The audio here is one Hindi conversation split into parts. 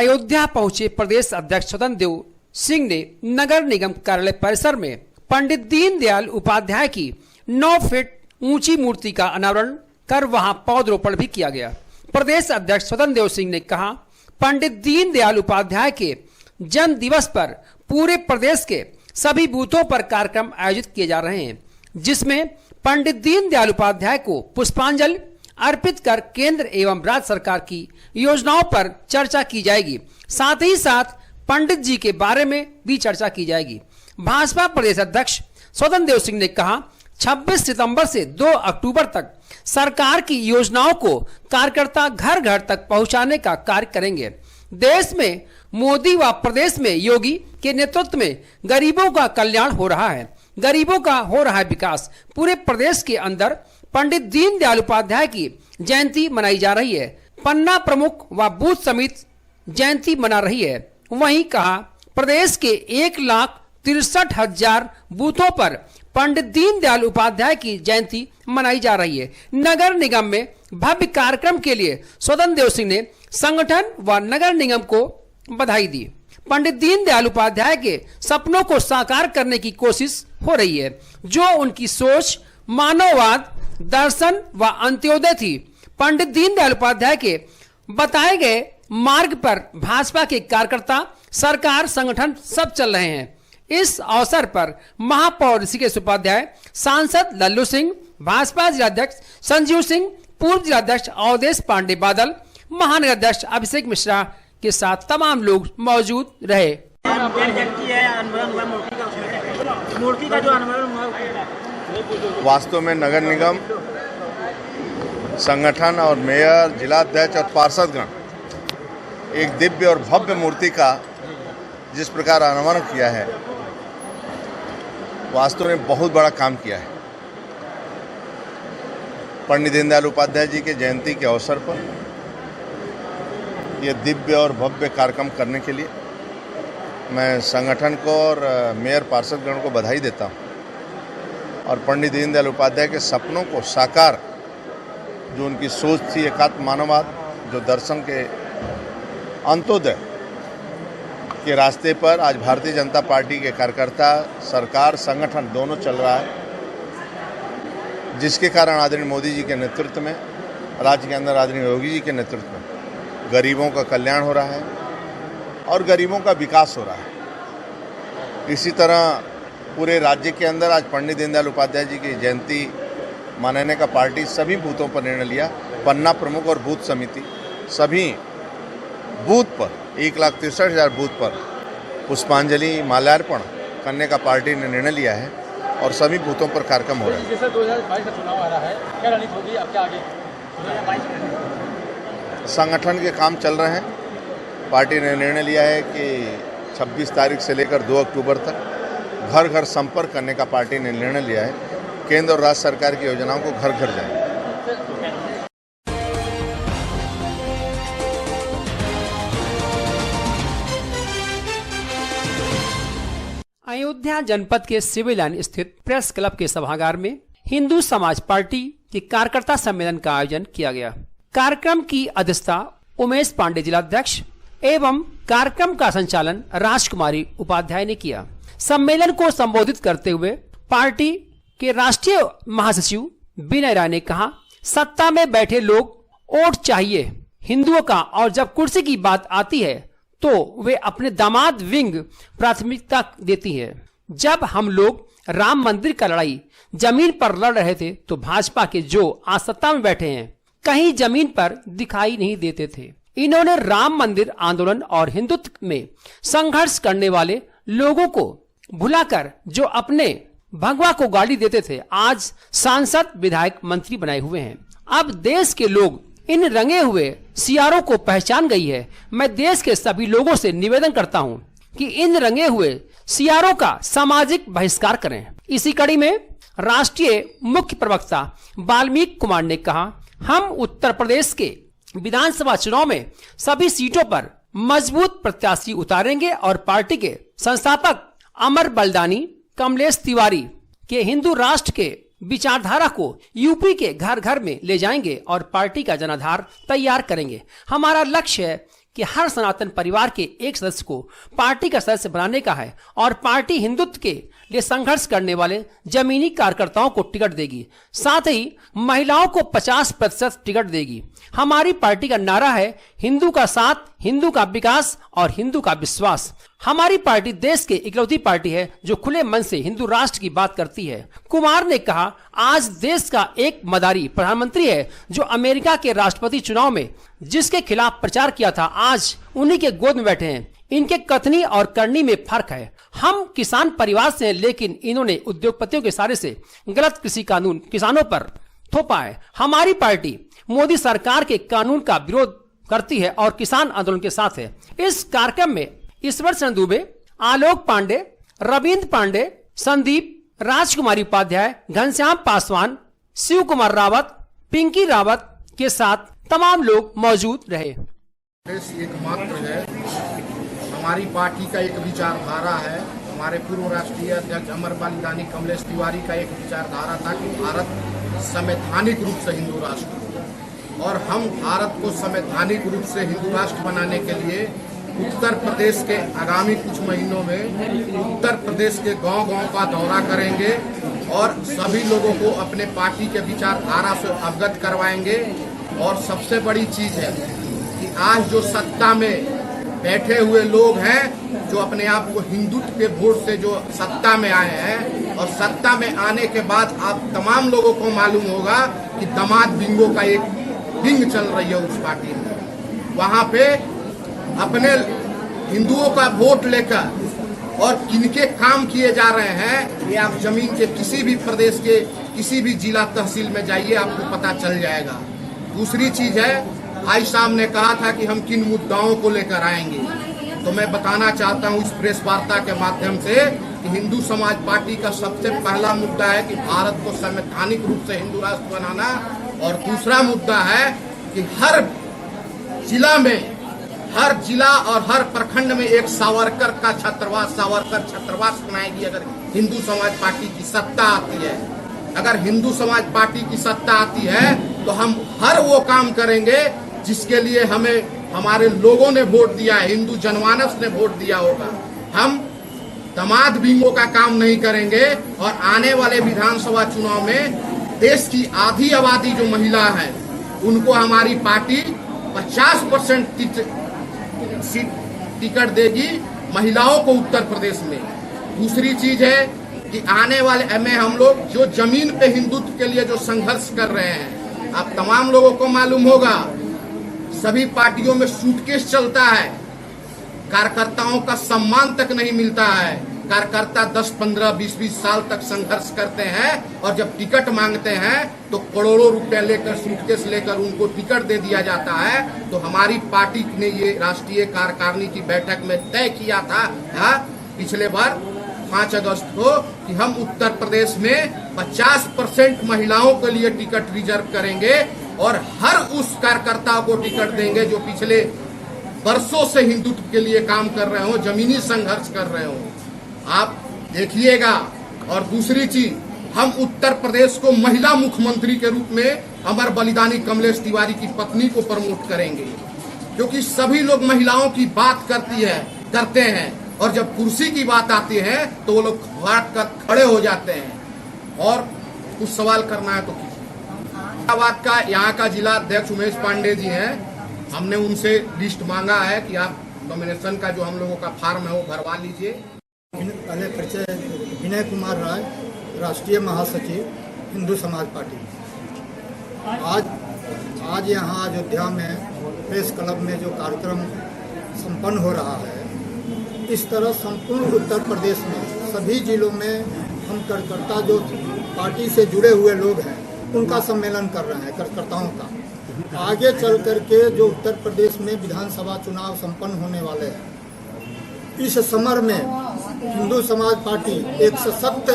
अयोध्या पहुंचे प्रदेश अध्यक्ष स्वतंत्र देव सिंह ने नगर निगम कार्यालय परिसर में पंडित दीनदयाल उपाध्याय की 9 फीट ऊंची मूर्ति का अनावरण कर वहां पौधरोपण भी किया गया। प्रदेश अध्यक्ष स्वतंत्र देव सिंह ने कहा, पंडित दीनदयाल उपाध्याय के जन्म दिवस पर पूरे प्रदेश के सभी बूथों पर कार्यक्रम आयोजित किए जा रहे हैं, जिसमें पंडित दीनदयाल उपाध्याय को पुष्पांजलि अर्पित कर केंद्र एवं राज्य सरकार की योजनाओं पर चर्चा की जाएगी। साथ ही साथ पंडित जी के बारे में भी चर्चा की जाएगी। भाजपा प्रदेश अध्यक्ष स्वतंत्र देव सिंह ने कहा, 26 सितंबर से 2 अक्टूबर तक सरकार की योजनाओं को कार्यकर्ता घर घर तक पहुंचाने का कार्य करेंगे। देश में मोदी व प्रदेश में योगी के नेतृत्व में गरीबों का कल्याण हो रहा है, गरीबों का हो रहा है विकास। पूरे प्रदेश के अंदर पंडित दीनदयाल उपाध्याय की जयंती मनाई जा रही है। पन्ना प्रमुख व बूथ समिति जयंती मना रही है। वहीं कहा, प्रदेश के 1,63,000 बूथों पर पंडित दीनदयाल उपाध्याय की जयंती मनाई जा रही है। नगर निगम में भव्य कार्यक्रम के लिए स्वतंत्र देव सिंह ने संगठन व नगर निगम को बधाई दी। पंडित दीनदयाल उपाध्याय के सपनों को साकार करने की कोशिश हो रही है, जो उनकी सोच मानववाद, दर्शन व अंत्योदय थी। पंडित दीनदयाल उपाध्याय के बताए गए मार्ग पर भाजपा के कार्यकर्ता, सरकार, संगठन सब चल रहे हैं। इस अवसर पर महापौर ऋषिकेश उपाध्याय, सांसद लल्लू सिंह, भाजपा जिलाध्यक्ष संजीव सिंह, पूर्व जिलाध्यक्ष अवधेश पांडे बादल, महानगर अध्यक्ष अभिषेक मिश्रा के साथ तमाम लोग मौजूद रहे। वास्तव में नगर निगम, संगठन और मेयर, जिलाध्यक्ष और पार्षदगण एक दिव्य और भव्य मूर्ति का जिस प्रकार अनावरण किया है, वास्तव में बहुत बड़ा काम किया है। पंडित दीनदयाल उपाध्याय जी के जयंती के अवसर पर यह दिव्य और भव्य कार्यक्रम करने के लिए मैं संगठन को और मेयर, पार्षदगण को बधाई देता हूँ। और पंडित दीनदयाल उपाध्याय के सपनों को साकार, जो उनकी सोच थी एकात्म मानववाद, जो दर्शन के अंत्योदय के रास्ते पर आज भारतीय जनता पार्टी के कार्यकर्ता, सरकार, संगठन दोनों चल रहा है, जिसके कारण आदरणीय मोदी जी के नेतृत्व में, राज्य के अंदर आदरणीय योगी जी के नेतृत्व में गरीबों का कल्याण हो रहा है और गरीबों का विकास हो रहा है। इसी तरह पूरे राज्य के अंदर आज पंडित दीनदयाल उपाध्याय जी की जयंती मनाने का पार्टी सभी बूथों पर निर्णय लिया। पन्ना प्रमुख और बूथ समिति सभी बूथ पर 1,63,000 बूथ पर पुष्पांजलि माल्यार्पण करने का पार्टी ने निर्णय लिया है और सभी बूथों पर कार्यक्रम हो रहा है। जैसे 2022 का चुनाव आ रहा है, क्या रणनीति होगी आपके आगे? संगठन के काम चल रहे हैं। पार्टी ने निर्णय लिया है कि 26 तारीख से लेकर 2 अक्टूबर तक घर घर संपर्क करने का पार्टी ने निर्णय लिया है। केंद्र और राज्य सरकार की योजनाओं को घर घर जाएंगे। अयोध्या जनपद के सिविल लाइन स्थित प्रेस क्लब के सभागार में हिंदू समाज पार्टी के कार्यकर्ता सम्मेलन का आयोजन किया गया। कार्यक्रम की अध्यक्षता उमेश पांडे जिलाध्यक्ष एवं कार्यक्रम का संचालन राजकुमारी उपाध्याय ने किया। सम्मेलन को संबोधित करते हुए पार्टी के राष्ट्रीय महासचिव विनय राय ने कहा, सत्ता में बैठे लोग वोट चाहिए हिंदुओं का, और जब कुर्सी की बात आती है तो वे अपने दामाद विंग प्राथमिकता देती है। जब हम लोग राम मंदिर का लड़ाई जमीन पर लड़ रहे थे तो भाजपा के जो आज सत्ता में बैठे हैं कहीं जमीन पर दिखाई नहीं देते थे। इन्होंने राम मंदिर आंदोलन और हिंदुत्व में संघर्ष करने वाले लोगों को भुलाकर जो अपने भगवा को गाली देते थे, आज सांसद, विधायक, मंत्री बनाए हुए हैं। अब देश के लोग इन रंगे हुए सियारों को पहचान गई है। मैं देश के सभी लोगों से निवेदन करता हूं कि इन रंगे हुए सियारों का सामाजिक बहिष्कार करें। इसी कड़ी में राष्ट्रीय मुख्य प्रवक्ता वाल्मीकि कुमार ने कहा, हम उत्तर प्रदेश के विधानसभा चुनाव में सभी सीटों पर मजबूत प्रत्याशी उतारेंगे और पार्टी के संस्थापक अमर बलिदानी कमलेश तिवारी के हिंदू राष्ट्र के विचारधारा को यूपी के घर घर में ले जाएंगे और पार्टी का जनाधार तैयार करेंगे। हमारा लक्ष्य है कि हर सनातन परिवार के एक सदस्य को पार्टी का सदस्य बनाने का है और पार्टी हिंदुत्व के लिए संघर्ष करने वाले जमीनी कार्यकर्ताओं को टिकट देगी। साथ ही महिलाओं को 50% टिकट देगी। हमारी पार्टी का नारा है हिंदू का साथ, हिंदू का विकास और हिंदू का विश्वास। हमारी पार्टी देश की इकलौती पार्टी है जो खुले मन से हिंदू राष्ट्र की बात करती है। कुमार ने कहा, आज देश का एक मदारी प्रधानमंत्री है जो अमेरिका के राष्ट्रपति चुनाव में जिसके खिलाफ प्रचार किया था, आज उन्हीं के गोद में बैठे हैं। इनके कथनी और करनी में फर्क है। हम किसान परिवार से हैं, लेकिन इन्होंने उद्योगपतियों के इशारे से गलत कृषि कानून किसानों पर थोपा है। हमारी पार्टी मोदी सरकार के कानून का विरोध करती है और किसान आंदोलन के साथ है। इस कार्यक्रम में ईश्वर चंद्र दुबे, आलोक पांडे, रविंद्र पांडे, संदीप, राजकुमारी उपाध्याय, घनश्याम पासवान, शिव कुमार रावत, पिंकी रावत के साथ तमाम लोग मौजूद रहे। एकमात्र है, हमारी पार्टी का एक विचारधारा है। हमारे पूर्व राष्ट्रीय अध्यक्ष अमर बलिदानी कमलेश तिवारी का एक विचारधारा था कि भारत संवैधानिक रूप से हिंदू राष्ट्र हो, और हम भारत को संवैधानिक रूप से हिंदू राष्ट्र बनाने के लिए उत्तर प्रदेश के आगामी कुछ महीनों में उत्तर प्रदेश के गांव-गांव का दौरा करेंगे और सभी लोगों को अपने पार्टी के विचारधारा से अवगत करवाएंगे। और सबसे बड़ी चीज है कि आज जो सत्ता में बैठे हुए लोग हैं, जो अपने आप को हिंदुत्व के वोट से जो सत्ता में आए हैं, और सत्ता में आने के बाद आप तमाम लोगों को मालूम होगा कि दामाद बिंगो का एक विंग चल रही है उस पार्टी में। वहां पे अपने हिंदुओं का वोट लेकर और किनके काम किए जा रहे हैं, ये आप जमीन के किसी भी प्रदेश के किसी भी जिला तहसील में जाइए, आपको पता चल जाएगा। दूसरी चीज है, भाई साहब ने कहा था कि हम किन मुद्दाओं को लेकर आएंगे, तो मैं बताना चाहता हूं इस प्रेस वार्ता के माध्यम से कि हिंदू समाज पार्टी का सबसे पहला मुद्दा है कि भारत को संवैधानिक रूप से हिंदू राष्ट्र बनाना, और दूसरा मुद्दा है कि हर जिला में, हर जिला और हर प्रखंड में एक सावरकर का छात्रावास, सावरकर छात्रावास बनाएगी अगर हिंदू समाज पार्टी की सत्ता आती है। अगर हिंदू समाज पार्टी की सत्ता आती है तो हम हर वो काम करेंगे जिसके लिए हमें हमारे लोगों ने वोट दिया है, हिंदू जनमानस ने वोट दिया होगा। हम दामाद बिंगो का काम नहीं करेंगे, और आने वाले विधानसभा चुनाव में देश की आधी आबादी जो महिला है उनको हमारी पार्टी 50% सीट टिकट देगी महिलाओं को उत्तर प्रदेश में। दूसरी चीज है कि आने वाले में हम लोग जो जमीन पे हिंदुत्व के लिए जो संघर्ष कर रहे हैं, आप तमाम लोगों को मालूम होगा सभी पार्टियों में सूटकेस चलता है, कार्यकर्ताओं का सम्मान तक नहीं मिलता है। कार्यकर्ता 10, 15, 20 साल तक संघर्ष करते हैं और जब टिकट मांगते हैं तो करोड़ों रुपए लेकर, सूटकेस लेकर उनको टिकट दे दिया जाता है। तो हमारी पार्टी ने ये राष्ट्रीय कार्यकारिणी की बैठक में तय किया था पिछले बार 5 अगस्त को कि हम उत्तर प्रदेश में 50% महिलाओं के लिए टिकट रिजर्व करेंगे और हर उस कार्यकर्ता को टिकट देंगे जो पिछले वर्षों से हिंदुत्व के लिए काम कर रहे हो, जमीनी संघर्ष कर रहे हो। आप देखिएगा। और दूसरी चीज, हम उत्तर प्रदेश को महिला मुख्यमंत्री के रूप में अमर बलिदानी कमलेश तिवारी की पत्नी को प्रमोट करेंगे, क्योंकि सभी लोग महिलाओं की बात करते हैं और जब कुर्सी की बात आती है तो वो लोग हट कर खड़े हो जाते हैं। और कुछ सवाल करना है तो औरंगाबाद का यहाँ का जिला अध्यक्ष उमेश पांडे जी हैं, हमने उनसे लिस्ट मांगा है कि आप नॉमिनेशन का जो हम लोगों का फॉर्म है वो भरवा लीजिए। पहले परिचय, विनय कुमार राय, राष्ट्रीय महासचिव हिंदू समाज पार्टी। आज यहाँ अयोध्या में प्रेस क्लब में जो कार्यक्रम संपन्न हो रहा है, इस तरह संपूर्ण उत्तर प्रदेश में सभी जिलों में हम कार्यकर्ता जो पार्टी से जुड़े हुए लोग हैं उनका सम्मेलन कर रहे हैं, कार्यकर्ताओं का। आगे चल करके जो उत्तर प्रदेश में विधानसभा चुनाव संपन्न होने वाले हैं, इस समर में हिंदू समाज पार्टी एक सशक्त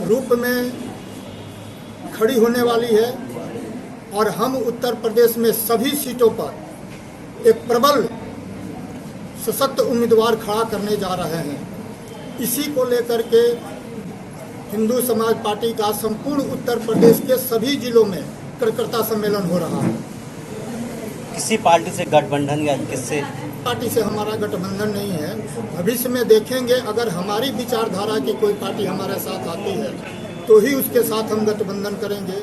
रूप में खड़ी होने वाली है और हम उत्तर प्रदेश में सभी सीटों पर एक प्रबल सशक्त उम्मीदवार खड़ा करने जा रहे हैं। इसी को लेकर के हिंदू समाज पार्टी का संपूर्ण उत्तर प्रदेश के सभी जिलों में कार्यकर्ता सम्मेलन हो रहा है। किसी पार्टी से गठबंधन या किससे? पार्टी से हमारा गठबंधन नहीं है। भविष्य में देखेंगे, अगर हमारी विचारधारा की कोई पार्टी हमारे साथ आती है तो ही उसके साथ हम गठबंधन करेंगे।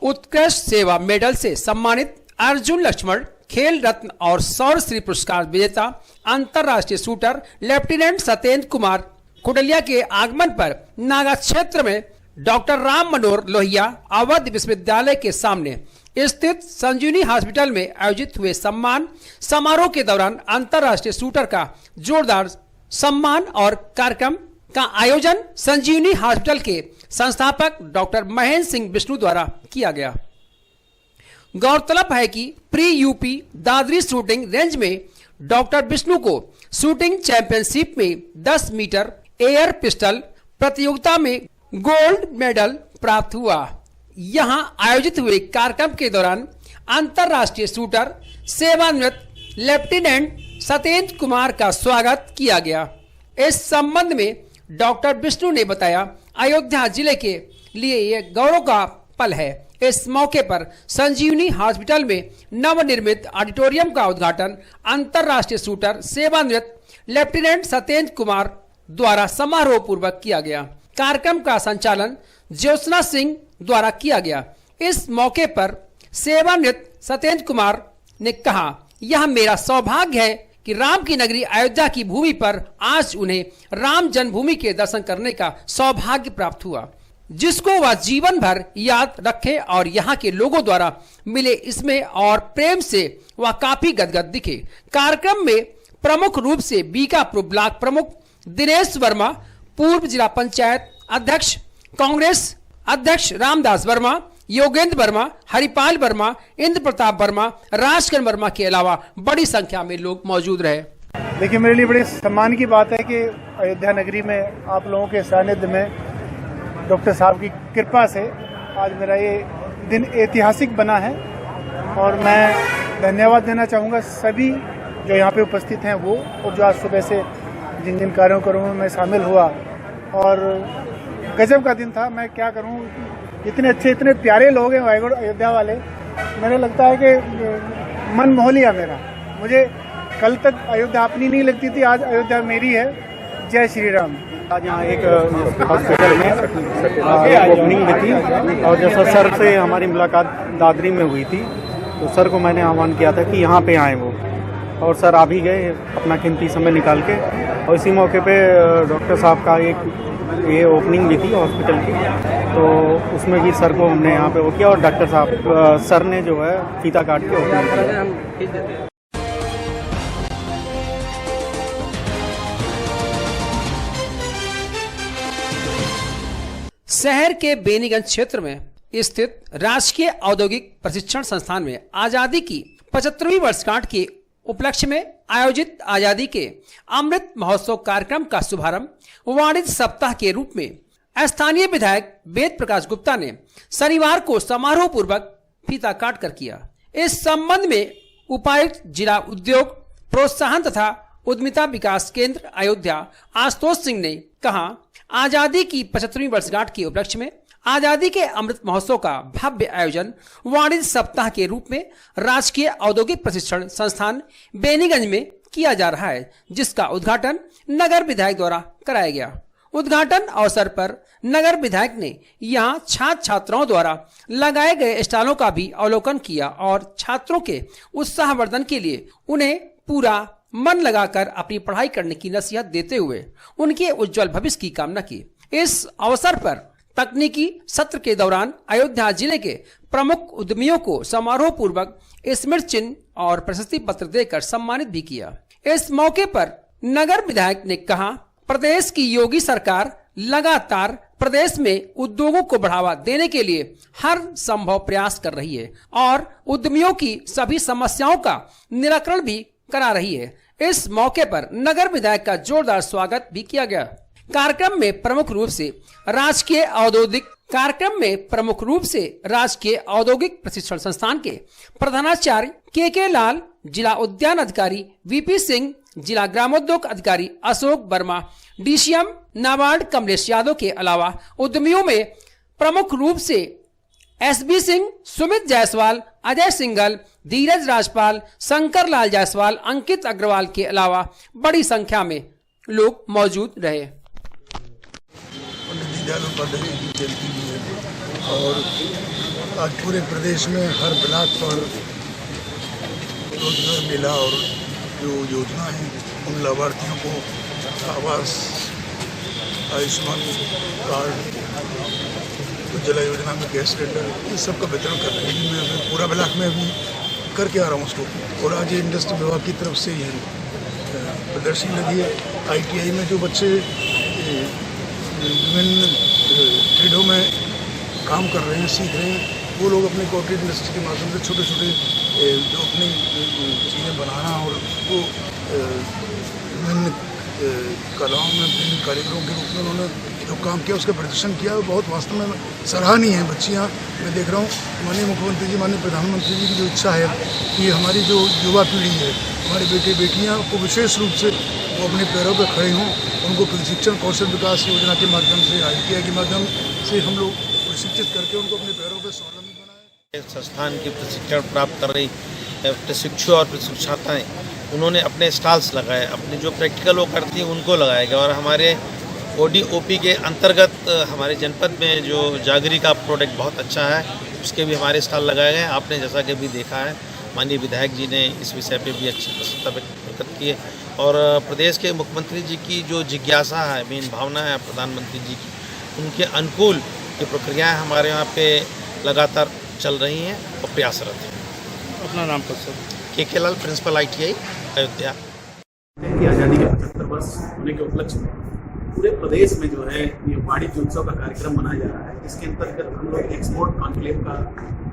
उत्कृष्ट सेवा मेडल से सम्मानित अर्जुन लक्ष्मण खेल रत्न और सौर श्री पुरस्कार विजेता अंतर्राष्ट्रीय शूटर लेफ्टिनेंट सत्येंद्र कुमार कुडलिया के आगमन पर नागा क्षेत्र में डॉक्टर राम मनोहर लोहिया अवध विश्वविद्यालय के सामने स्थित संजीवनी हॉस्पिटल में आयोजित हुए सम्मान समारोह के दौरान अंतर्राष्ट्रीय शूटर का जोरदार सम्मान और कार्यक्रम का आयोजन संजीवनी हॉस्पिटल के संस्थापक डॉक्टर महेंद्र सिंह विष्णु द्वारा किया गया। गौरतलब है कि pre UP Dadri shooting range में डॉक्टर विष्णु को शूटिंग चैंपियनशिप में 10 मीटर एयर पिस्टल प्रतियोगिता में गोल्ड मेडल प्राप्त हुआ। यहां आयोजित हुए कार्यक्रम के दौरान अंतर्राष्ट्रीय शूटर सेवानिवृत्त लेफ्टिनेंट सत्येंद्र कुमार का स्वागत किया गया। इस संबंध में डॉक्टर विष्णु ने बताया, अयोध्या जिले के लिए यह गौरव का पल है। इस मौके पर संजीवनी हॉस्पिटल में नवनिर्मित ऑडिटोरियम का उद्घाटन अंतर्राष्ट्रीय शूटर सेवानिवृत्त लेफ्टिनेंट सत्येंद्र कुमार द्वारा समारोह पूर्वक किया गया। कार्यक्रम का संचालन ज्योत्सना सिंह द्वारा किया गया। इस मौके पर सेवानिवृत्त सत्येंद्र कुमार ने कहा, यह मेरा सौभाग्य है कि राम की नगरी अयोध्या की भूमि पर आज उन्हें राम जन्मभूमि के दर्शन करने का सौभाग्य प्राप्त हुआ, जिसको वह जीवन भर याद रखे और यहाँ के लोगों द्वारा मिले इसमें और प्रेम से वह काफी गदगद दिखे। कार्यक्रम में प्रमुख रूप से बीकापुर ब्लॉक प्रमुख दिनेश वर्मा, पूर्व जिला पंचायत अध्यक्ष कांग्रेस अध्यक्ष रामदास वर्मा, योगेंद्र वर्मा, हरिपाल वर्मा, इंद्र प्रताप वर्मा, राजकरण वर्मा के अलावा बड़ी संख्या में लोग मौजूद रहे। देखिए, मेरे लिए बड़े सम्मान की बात है कि अयोध्या नगरी में आप लोगों के सानिध्य में डॉक्टर साहब की कृपा से आज मेरा ये दिन ऐतिहासिक बना है और मैं धन्यवाद देना चाहूँगा सभी जो यहाँ पे उपस्थित हैं वो, और जो आज सुबह से जिन जिन कार्यक्रमों में शामिल हुआ। और गजब का दिन था। मैं क्या करूँ, इतने अच्छे इतने प्यारे लोग हैं अयोध्या वाले। मैंने लगता है कि मन मोह लिया मेरा। मुझे कल तक अयोध्या अपनी नहीं लगती थी, आज अयोध्या मेरी है। जय श्री राम। आज यहाँ एक हॉस्पिटल में ओपनिंग में थी और जैसा सर से हमारी मुलाकात दादरी में हुई थी तो सर को मैंने आह्वान किया था कि यहाँ पे आए वो, और सर आ भी गए अपना कीमती समय निकाल के। और इसी मौके पे डॉक्टर साहब का ये ओपनिंग भी थी हॉस्पिटल की, तो उसमें भी सर को हमने यहाँ पे वो किया और डॉक्टर साहब सर ने जो है फीता काट के ओपनिंग किया। शहर के बेनीगंज क्षेत्र में स्थित राजकीय औद्योगिक प्रशिक्षण संस्थान में आजादी की 75वीं वर्षगांठ के उपलक्ष्य में आयोजित आजादी के अमृत महोत्सव कार्यक्रम का शुभारंभ वाणिज्य सप्ताह के रूप में स्थानीय विधायक वेद प्रकाश गुप्ता ने शनिवार को समारोह पूर्वक फीता काट कर किया। इस संबंध में उपायुक्त जिला उद्योग प्रोत्साहन तथा उद्यमिता विकास केंद्र अयोध्या आशुतोष सिंह ने कहा, आजादी की 75वीं वर्षगांठ के उपलक्ष्य में आजादी के अमृत महोत्सव का भव्य आयोजन वाणिज्य सप्ताह के रूप में राजकीय औद्योगिक प्रशिक्षण संस्थान बेनीगंज में किया जा रहा है, जिसका उद्घाटन नगर विधायक द्वारा कराया गया। उद्घाटन अवसर पर नगर विधायक ने यहां छात्र छात्राओं द्वारा लगाए गए स्टॉलों का भी अवलोकन किया और छात्रों के उत्साहवर्धन के लिए उन्हें पूरा मन लगाकर अपनी पढ़ाई करने की नसीहत देते हुए उनके उज्जवल भविष्य की कामना की। इस अवसर पर तकनीकी सत्र के दौरान अयोध्या जिले के प्रमुख उद्यमियों को समारोह पूर्वक स्मृति चिन्ह और प्रशस्ति पत्र देकर सम्मानित भी किया। इस मौके पर नगर विधायक ने कहा, प्रदेश की योगी सरकार लगातार प्रदेश में उद्योगों को बढ़ावा देने के लिए हर संभव प्रयास कर रही है और उद्यमियों की सभी समस्याओं का निराकरण भी करा रही है। इस मौके पर नगर विधायक का जोरदार स्वागत भी किया गया। कार्यक्रम में प्रमुख रूप से राजकीय औद्योगिक प्रशिक्षण संस्थान के प्रधानाचार्य के लाल, जिला उद्यान अधिकारी वीपी सिंह, जिला ग्रामोद्योग अधिकारी अशोक वर्मा, डीसीएम नाबार्ड कमलेश यादव के अलावा उद्यमियों में प्रमुख रूप से एसबी सिंह, सुमित जायसवाल, अजय सिंघल, धीरज राजपाल, शंकर लाल जायसवाल, अंकित अग्रवाल के अलावा बड़ी संख्या में लोग मौजूद रहे। पंडित दीनदयाल उपाध्याय की जयंती भी है और आज पूरे प्रदेश में हर ब्लॉक पर रोजगार मेला और जो योजना है उन लाभार्थियों को आवास, आयुष्मान कार्ड, उज्ज्वला योजना में गैस सिलेंडर, इस सब का वितरण कर रहे हैं। मैं पूरा ब्लॉक में अभी करके आ रहा हूँ उसको। और आज ये इंडस्ट्री विभाग की तरफ से ये प्रदर्शनी लगी है। ITI में जो बच्चे विभिन्न ट्रेडों में काम कर रहे हैं, सीख रहे हैं, वो लोग अपने कॉर्पोरेट इंडस्ट्री के माध्यम से छोटे छोटे जो अपनी चीज़ें बनाना और वो विभिन्न कलाओं में, विभिन्न कारीगरों के रूप में उन्होंने जो काम किया उसका प्रदर्शन किया, वो बहुत वास्तव में सराहनीय है। बच्चियाँ मैं देख रहा हूँ, माननीय मुख्यमंत्री जी, माननीय प्रधानमंत्री जी की जो इच्छा है कि हमारी जो युवा पीढ़ी है, हमारे बेटे बेटियाँ को विशेष रूप से वो अपने पैरों पर खड़े हों, उनको प्रशिक्षण कौशल विकास योजना के माध्यम से, ITI के माध्यम से हम लोग प्रशिक्षित करके उनको अपने पैरों पर स्वावलंबी बनाएं। संस्थान की प्रशिक्षण प्राप्त कर रही प्रशिक्षु और प्रशिक्षाताएँ, उन्होंने अपने स्टॉल्स लगाए, अपने जो प्रैक्टिकल वो करती हैं उनको लगाया गया। और हमारे ODOP के अंतर्गत हमारे जनपद में जो जागरी का प्रोडक्ट बहुत अच्छा है, उसके भी हमारे स्टॉल लगाए गए। आपने जैसा कि भी देखा है, माननीय विधायक जी ने इस विषय पे भी अच्छी प्रसन्नता व्यक्त की है। और प्रदेश के मुख्यमंत्री जी की जो जिज्ञासा है, मेन भावना है प्रधानमंत्री जी की, उनके अनुकूल ये प्रक्रियाएँ हमारे यहाँ पे लगातार चल रही हैं और प्रयासरत हैं। अपना नाम पर सर। KK लाल, प्रिंसिपल ITI अयोध्या। आज़ादी के 75 वर्ष होने के उपलक्ष्य में पूरे प्रदेश में जो है ये वाणिज्य उत्सव का कार्यक्रम मनाया जा रहा है, जिसके अंतर्गत हम लोग एक्सपोर्ट कॉन्क्लेव का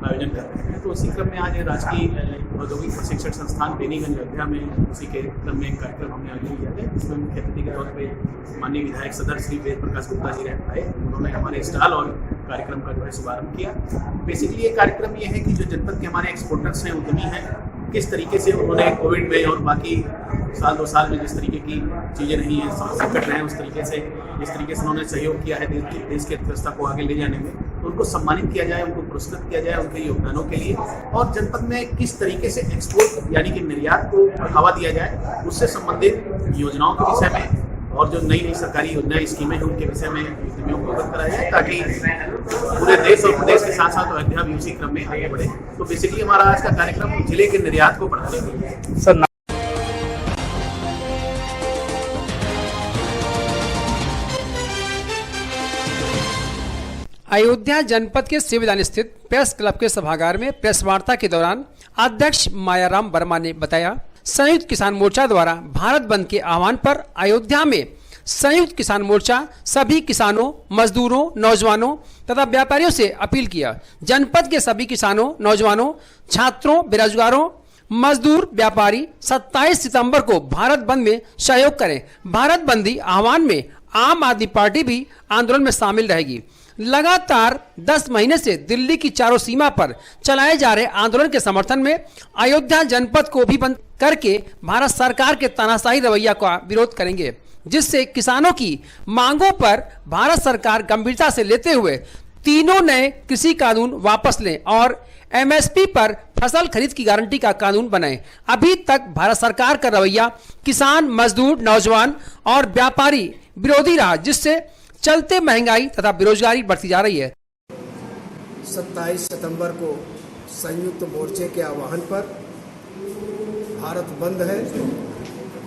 आयोजन कर रहे हैं। तो उसी क्रम में आज राजकीय औद्योगिक प्रशिक्षण संस्थान बेनीगंज अयोध्या में उसी के क्रम में एक कार्यक्रम हमने आयोजन किया है, जिसमें मुख्य अतिथि के तौर पर माननीय विधायक सदर श्री वेद प्रकाश गुप्ता जी आए। उन्होंने हमारे स्टॉल और कार्यक्रम का जो है शुभारम्भ किया। बेसिकली ये कार्यक्रम ये है कि जो जनपद के हमारे एक्सपोर्टर्स हैं, उद्यमी हैं, किस तरीके से उन्होंने कोविड में और बाकी साल 2 साल में जिस तरीके की चीज़ें नहीं हैं, संकट रहे हैं, उस तरीके से जिस तरीके से उन्होंने सहयोग किया है देश की अर्थव्यवस्था को आगे ले जाने में, उनको सम्मानित किया जाए, उनको पुरस्कृत किया जाए उनके योगदानों के लिए। और जनपद में किस तरीके से एक्सपोर्ट यानी कि निर्यात को बढ़ावा दिया जाए, उससे संबंधित योजनाओं के विषय में और जो नई नई सरकारी योजनाएं, स्कीमें हैं, उनके विषय में उद्यमियों को अवगत कराया जाए, ताकि पूरे देश और प्रदेश के साथ साथ अयोध्या भी उसी क्रम में आगे बढ़े। तो बेसिकली हमारा आज का कार्यक्रम जिले के निर्यात को बढ़ाने के लिए सर। अयोध्या जनपद के सिविलान स्थित प्रेस क्लब के सभागार में प्रेस वार्ता के दौरान अध्यक्ष मायाराम वर्मा ने बताया, संयुक्त किसान मोर्चा द्वारा भारत बंद के आह्वान पर अयोध्या में संयुक्त किसान मोर्चा सभी किसानों, मजदूरों, नौजवानों तथा व्यापारियों से अपील किया। जनपद के सभी किसानों, नौजवानों, छात्रों, बेरोजगारों, मजदूर, व्यापारी 27 सितंबर को भारत बंद में सहयोग करें। भारत बंदी आह्वान में आम आदमी पार्टी भी आंदोलन में शामिल रहेगी। लगातार 10 महीने से दिल्ली की चारों सीमा पर चलाए जा रहे आंदोलन के समर्थन में अयोध्या जनपद को भी बंद करके भारत सरकार के तानाशाही रवैया का विरोध करेंगे, जिससे किसानों की मांगों पर भारत सरकार गंभीरता से लेते हुए तीनों नए कृषि कानून वापस लें और MSP पर फसल खरीद की गारंटी का कानून बनाएं। अभी तक भारत सरकार का रवैया किसान, मजदूर, नौजवान और व्यापारी विरोधी रहा, जिससे चलते महंगाई तथा बेरोजगारी बढ़ती जा रही है। 27 सितंबर को संयुक्त मोर्चे के आह्वान पर भारत बंद है,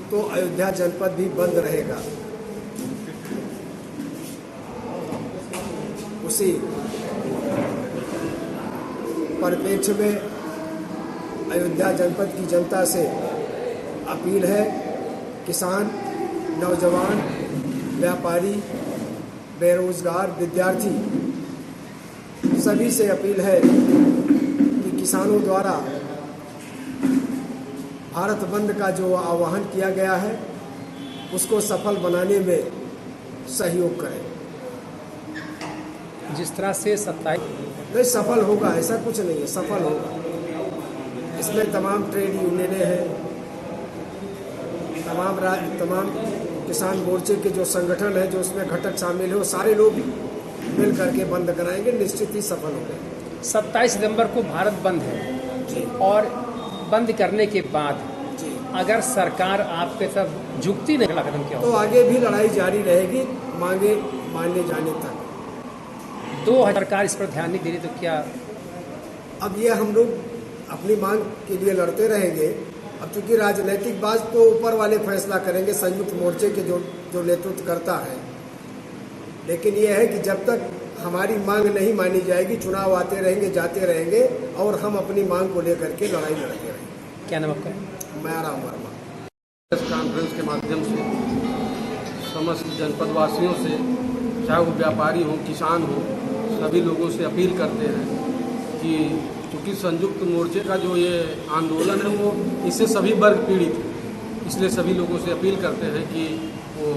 तो अयोध्या जनपद भी बंद रहेगा। उसी परिप्रेक्ष्य में अयोध्या जनपद की जनता से अपील है, किसान, नौजवान, व्यापारी, बेरोजगार, विद्यार्थी सभी से अपील है कि किसानों द्वारा भारत बंद का जो आह्वान किया गया है उसको सफल बनाने में सहयोग करें। जिस तरह से 27 नहीं सफल होगा, ऐसा कुछ नहीं है, सफल होगा। इसमें तमाम ट्रेड यूनियनें हैं, तमाम किसान मोर्चे के जो संगठन है, जो उसमें घटक शामिल है, वो सारे लोग मिल करके बंद कराएंगे, निश्चित ही सफल होंगे। 27 सितंबर को भारत बंद है जी। और बंद करने के बाद जी। अगर सरकार आपके तरफ झुकती नहीं, अगला कदम क्या तो होगा? आगे भी लड़ाई जारी रहेगी, मांगे माने जाने तक। 2000 सरकार इस पर ध्यान नहीं दे रही तो क्या? अब ये हम लोग अपनी मांग के लिए लड़ते रहेंगे। अब चूंकि राजनीतिक बात तो ऊपर वाले फैसला करेंगे, संयुक्त मोर्चे के जो नेतृत्व करता है, लेकिन ये है कि जब तक हमारी मांग नहीं मानी जाएगी, चुनाव आते रहेंगे, जाते रहेंगे और हम अपनी मांग को लेकर के लड़ाई लड़ते रहेंगे। क्या नाम आपका? मैं राम वर्मा। प्रेस कॉन्फ्रेंस के माध्यम से समस्त जनपदवासियों से, चाहे वो व्यापारी हो, किसान हो, सभी लोगों से अपील करते हैं कि क्योंकि संयुक्त मोर्चे का जो ये आंदोलन है वो इससे सभी वर्ग पीड़ित हैं, इसलिए सभी लोगों से अपील करते हैं कि वो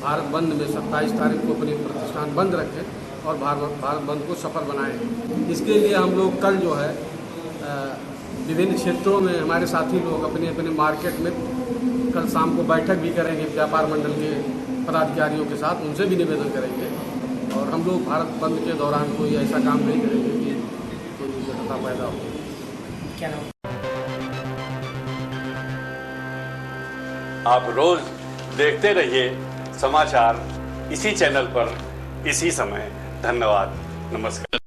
भारत बंद में 27 तारीख को अपने प्रतिष्ठान बंद रखें और भारत बंद को सफल बनाएं। इसके लिए हम लोग कल जो है विभिन्न क्षेत्रों में हमारे साथी लोग अपने अपने मार्केट में कल शाम को बैठक भी करेंगे व्यापार मंडल के पदाधिकारियों के साथ, उनसे भी निवेदन करेंगे और हम लोग भारत बंद के दौरान कोई ऐसा काम नहीं करेंगे कि कोई दुर्घटना पैदा हो। क्या नाम? आप रोज देखते रहिए समाचार इसी चैनल पर इसी समय। धन्यवाद, नमस्कार।